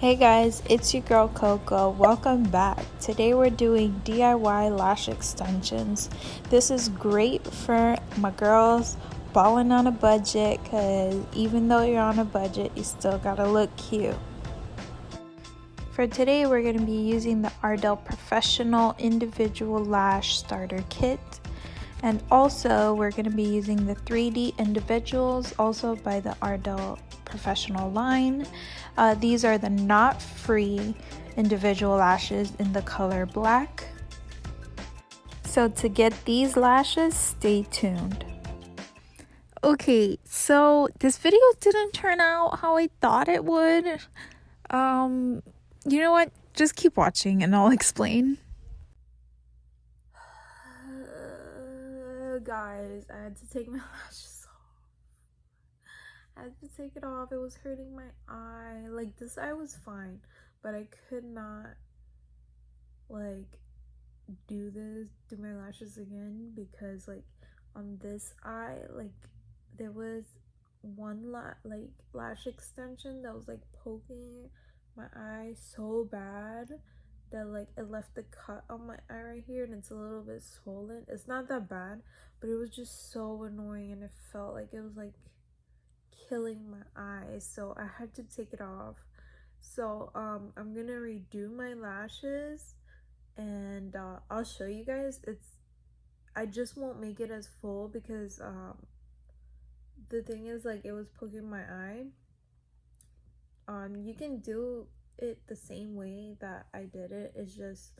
Hey guys, it's your girl Coco. Welcome back. Today we're doing DIY lash extensions. This is great for my girls balling on a budget because even though you're on a budget, you still gotta look cute. For today, we're going to be using the Ardell Professional Individual Lash Starter Kit. And also, we're going to be using the 3D Individuals, also by the Ardell Professional line. These are the not free individual lashes in the color black. So to get these lashes, stay tuned. Okay, so this video didn't turn out how I thought it would. You know what? Just keep watching and I'll explain. Guys, I had to take my lashes off. I had to take it off. It was hurting my eye. Like, this eye was fine, but I could not, like, do my lashes again because, like, on this eye, like, there was one lash extension that was, like, poking my eye so bad that, like, it left a cut on my eye right here and it's a little bit swollen. It's not that bad, but it was just so annoying and it felt like it was, like, killing my eyes, so I had to take it off. So I'm gonna redo my lashes and I'll show you guys. I just won't make it as full because the thing is, like, it was poking my eye. You can do it the same way that I did it. It's just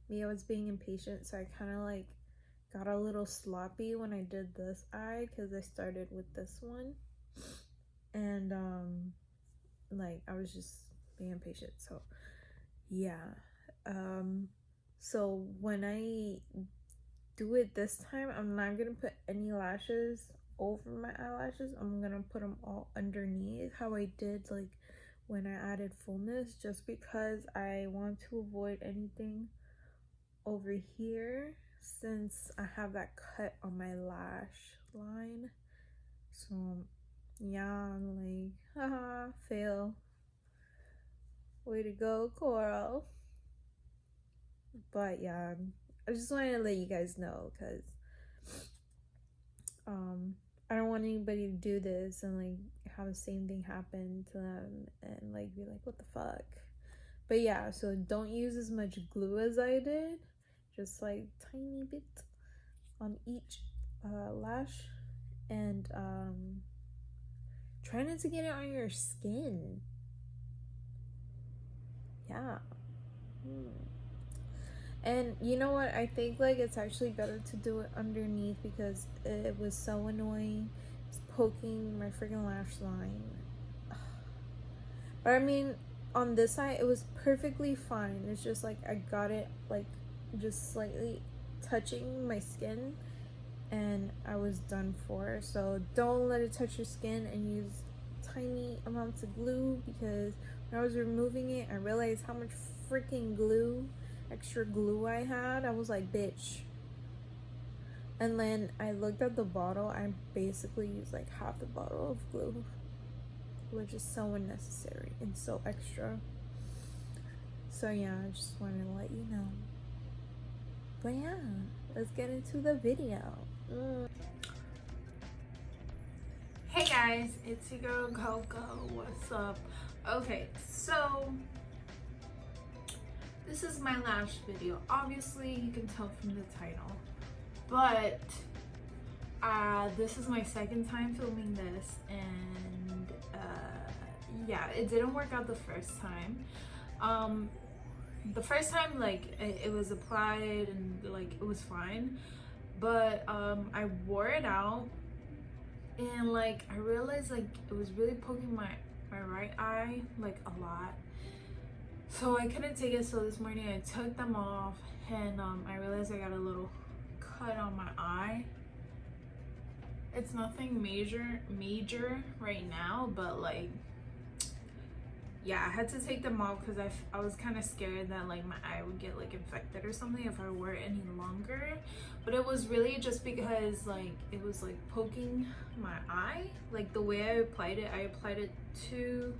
me, I was being impatient, so I kind of like got a little sloppy when I did this eye because I started with this one, and like I was just being impatient. So yeah, so when I do it this time, I'm not gonna put any lashes over my eyelashes. I'm gonna put them all underneath how I did like when I added fullness, just because I want to avoid anything over here since I have that cut on my lash line. So yeah, I'm like, haha, fail. Way to go, Coral. But yeah, I just wanted to let you guys know because I don't want anybody to do this and like have the same thing happen to them and like be like, what the fuck. But yeah, so don't use as much glue as I did, just like tiny bit on each lash, and try not to get it on your skin. Yeah. And you know what, I think like it's actually better to do it underneath because it was so annoying. It's poking my freaking lash line. But I mean, on this side it was perfectly fine. It's just like I got it like just slightly touching my skin and I was done for. So don't let it touch your skin and use tiny amounts of glue, because when I was removing it I realized how much freaking extra glue I had. I was like, bitch. And then I looked at the bottle. I basically used like half the bottle of glue, which is so unnecessary and so extra. So yeah, I just wanted to let you know. But yeah, let's get into the video. Hey guys, it's your girl Coco. What's up? Okay, so this is my lash video. Obviously, you can tell from the title, but this is my second time filming this, and yeah, it didn't work out the first time. The first time, like, it was applied and like it was fine, but I wore it out and like I realized like it was really poking my right eye like a lot, so I couldn't take it. So this morning I took them off and I realized I got a little cut on my eye. It's nothing major right now, but like, yeah, I had to take them off because I was kind of scared that like my eye would get like infected or something if I wore it any longer. But it was really just because like it was like poking my eye. Like the way I applied it to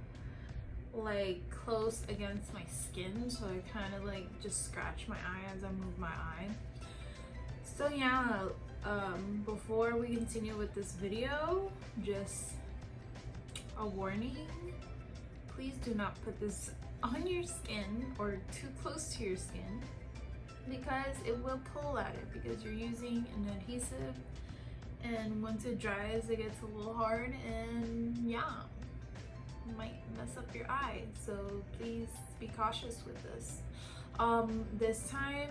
like close against my skin, so I kind of like just scratch my eye as I move my eye. So yeah, before we continue with this video, just a warning: please do not put this on your skin or too close to your skin, because it will pull at it because you're using an adhesive, and once it dries it gets a little hard, and yeah, might mess up your eye. So please be cautious with this. This time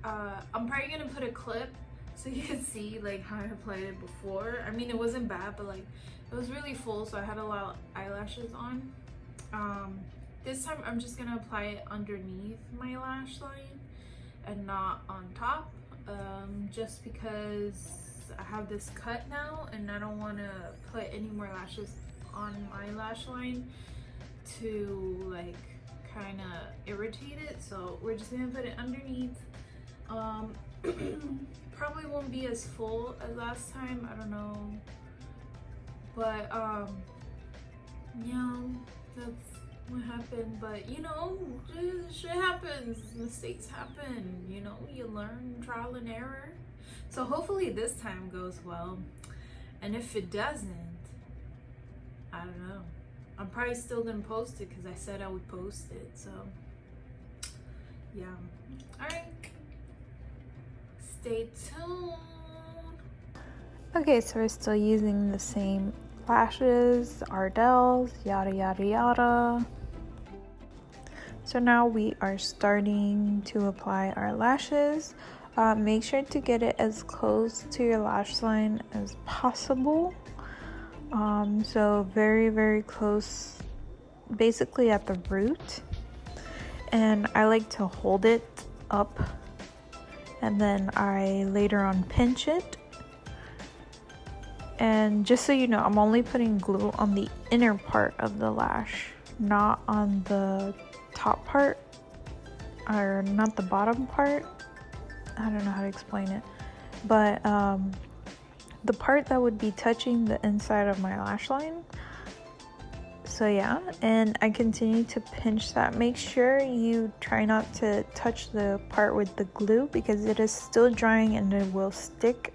I'm probably gonna put a clip so you can see like how I applied it before. I mean, it wasn't bad, but like it was really full, so I had a lot of eyelashes on. This time I'm just gonna apply it underneath my lash line and not on top, just because I have this cut now and I don't want to put any more lashes on my lash line to like kind of irritate it. So we're just gonna put it underneath. Probably won't be as full as last time, I don't know, but yeah, that's what happened. But you know, shit happens, mistakes happen, you know, you learn, trial and error. So hopefully this time goes well, and if it doesn't, I don't know, I'm probably still gonna post it because I said I would post it. So yeah, all right, stay tuned. Okay, so we're still using the same lashes, Ardells, yada yada yada. So now we are starting to apply our lashes. Make sure to get it as close to your lash line as possible. So very close, basically at the root. And I like to hold it up, and then I later on pinch it. And just so you know, I'm only putting glue on the inner part of the lash, not on the top part, or not the bottom part. I don't know how to explain it, but the part that would be touching the inside of my lash line. So yeah, and I continue to pinch that. Make sure you try not to touch the part with the glue because it is still drying and it will stick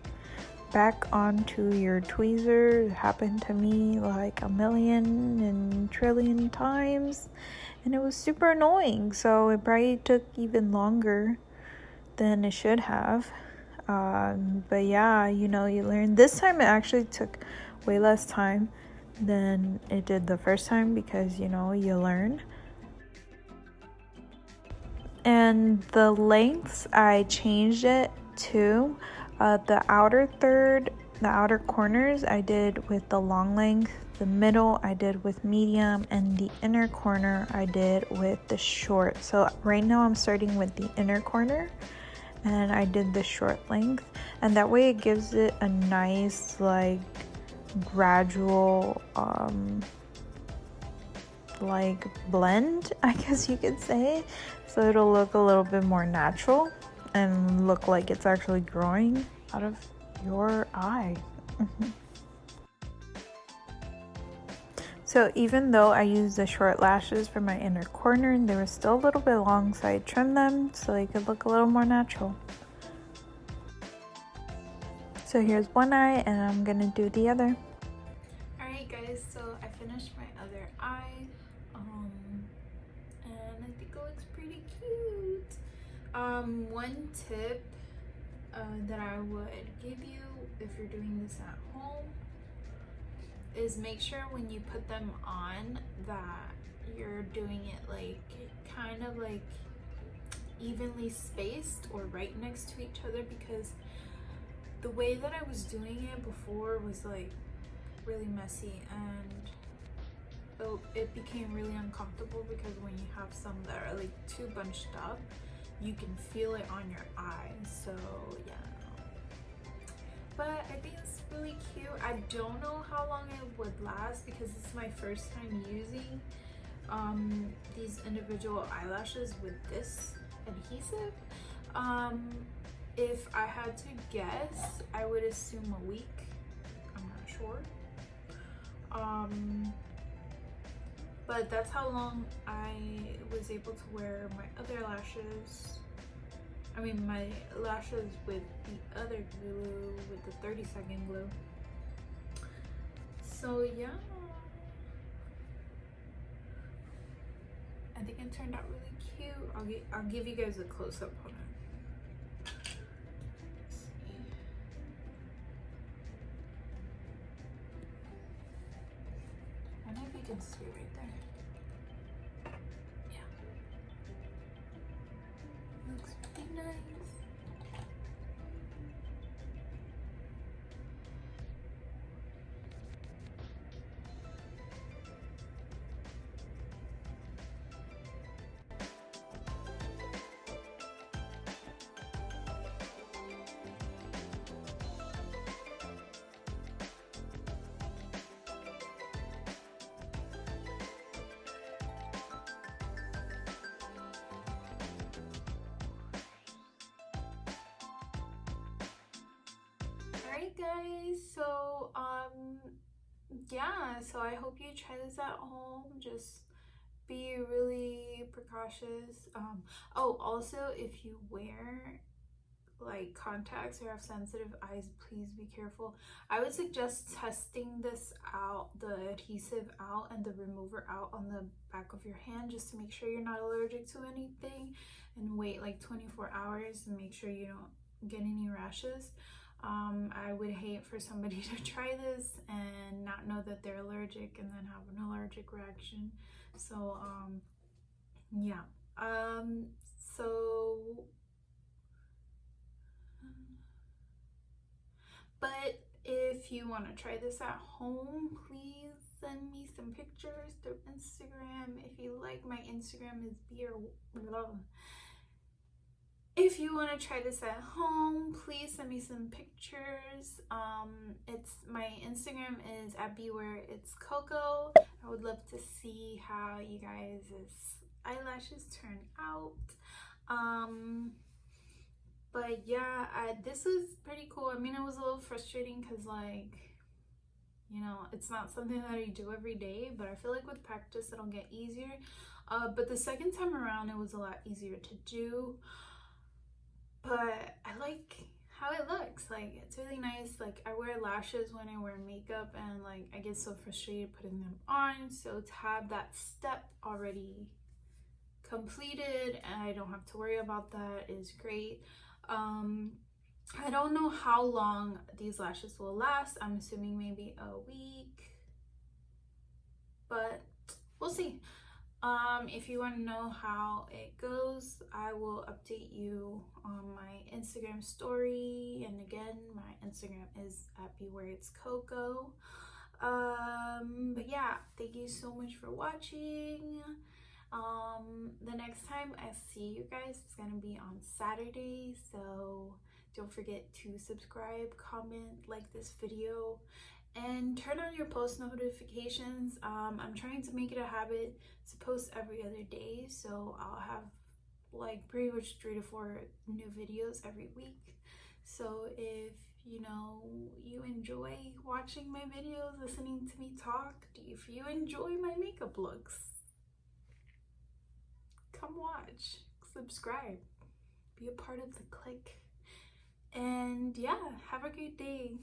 back onto your tweezer. It happened to me like a million and trillion times, and it was super annoying. So it probably took even longer than it should have. But yeah, you know, you learn. This time it actually took way less time than it did the first time because, you know, you learn. And the lengths, I changed it to the outer third, the outer corners I did with the long length, the middle I did with medium, and the inner corner I did with the short. So right now I'm starting with the inner corner and I did the short length, and that way it gives it a nice like gradual like blend, I guess you could say. So it'll look a little bit more natural and look like it's actually growing out of your eye. So even though I used the short lashes for my inner corner, they were still a little bit long, so I trimmed them so they could look a little more natural. So here's one eye and I'm gonna do the other. Alright guys, so I finished my other eye, and I think it looks pretty cute. One tip that I would give you if you're doing this at home is make sure when you put them on that you're doing it like kind of like evenly spaced or right next to each other, because the way that I was doing it before was like really messy, and it became really uncomfortable because when you have some that are like too bunched up, you can feel it on your eyes. So yeah, but I think it's really cute. I don't know how long it would last because it's my first time using these individual eyelashes with this adhesive. If I had to guess, I would assume a week. I'm not sure. but that's how long I was able to wear my other lashes. I mean my lashes with the other glue, with the 30-second glue. So yeah, I think it turned out really cute. I'll give you guys a close-up on it. I don't know if you can see right there. Yeah. Looks pretty nice. Alright guys, so yeah, so I hope you try this at home. Just be really precautious. Oh, also, if you wear like contacts or have sensitive eyes, please be careful. I would suggest testing this out, the adhesive out and the remover out on the back of your hand, just to make sure you're not allergic to anything, and wait like 24 hours and make sure you don't get any rashes. I would hate for somebody to try this and not know that they're allergic and then have an allergic reaction. So yeah, so but if you want to try this at home, please send me some pictures through Instagram. If you like, my Instagram is If you want to try this at home, please send me some pictures. It's my Instagram is at Bewareitscoco. I would love to see how you guys' eyelashes turn out. But yeah, this was pretty cool. I mean, it was a little frustrating because, like, you know, it's not something that I do every day, but I feel like with practice it'll get easier. But the second time around it was a lot easier to do. But I like how it looks. Like, it's really nice. Like, I wear lashes when I wear makeup, and like I get so frustrated putting them on. So to have that step already completed and I don't have to worry about that is great. I don't know how long these lashes will last. I'm assuming maybe a week, but we'll see. If you want to know how it goes, I will update you on my Instagram story. And again, my Instagram is at Bewareitscoco. But yeah, thank you so much for watching. The next time I see you guys is gonna be on Saturday, so don't forget to subscribe, comment, like this video, and turn on your post notifications. I'm trying to make it a habit to post every other day, so I'll have like pretty much 3 to 4 new videos every week. So if you know you enjoy watching my videos, listening to me talk, if you enjoy my makeup looks, come watch, subscribe, be a part of the clique, and yeah, have a great day.